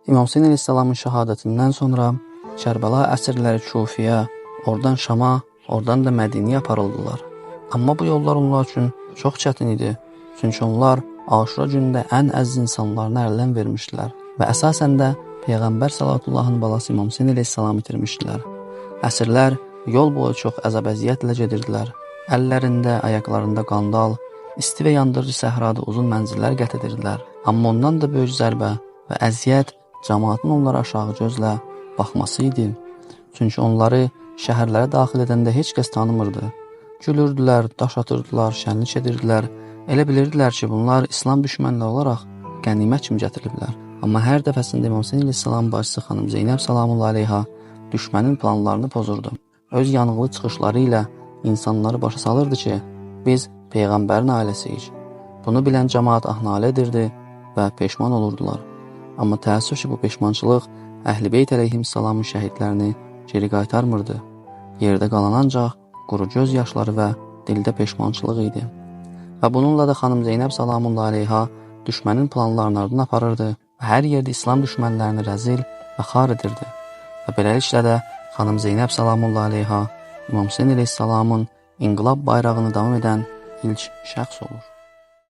İmam Hüseyn əleyhissalamın şəhadətindən sonra Kərbəla əsirləri Kufiyə, oradan Şama, oradan da Mədiniyə aparıldılar. Amma bu yollar onlar üçün çox çətin idi. Çünki onlar Aşura günündə ən əziz insanlarını əldən vermişdilər və əsasən də Peyğəmbər Sallallahu balası İmam Hüseyn əleyhissalamı itirmişdilər. Əsirlər yol boyu çox əzab-əziyyətlə gedirdilər. Əllərində, ayaqlarında qandal, isti və yandırıcı səhrada uzun mənzillər qət edirdilər. Amma ondan da böyük zərbə və əziyyət cəmaatın onlara aşağı gözlə baxması idi. Çünki onları şəhərlərə daxil edəndə heç kəs tanımırdı. Gülürdülər, daş atırdılar, şənlik edirdilər. Elə bilirdilər ki, bunlar İslam düşmənləri olaraq qənimət kimi gətiriliblər. Amma hər dəfəsində İmam Hüseyn əleyhissalam bacısı xanım Zeynəb salamullah aleyha düşmənin planlarını pozurdu. Öz yanıqlı çıxışları ilə insanları başa salırdı ki, biz Peyğəmbərin ailəsiyik. Bunu bilən cəmaat ahnalə edirdi və peşman olurdular. Amma təəssüf ki, bu peşmançılıq Əhl-i Beyt əleyhissalamın şəhidlərini geri qaytarmırdı. Yerdə qalan ancaq quru göz yaşları və dildə peşmançılıq idi. Və bununla da xanım Zeynəb salamullah aleyha düşmənin planlarını ardına aparırdı və hər yerdə İslam düşmənlərini rəzil və xar edirdi. Və beləliklə də xanım Zeynəb salamullah aleyha İmam Hüseyn əleyhissalamın inqilab bayrağını davam edən ilk şəxs olur.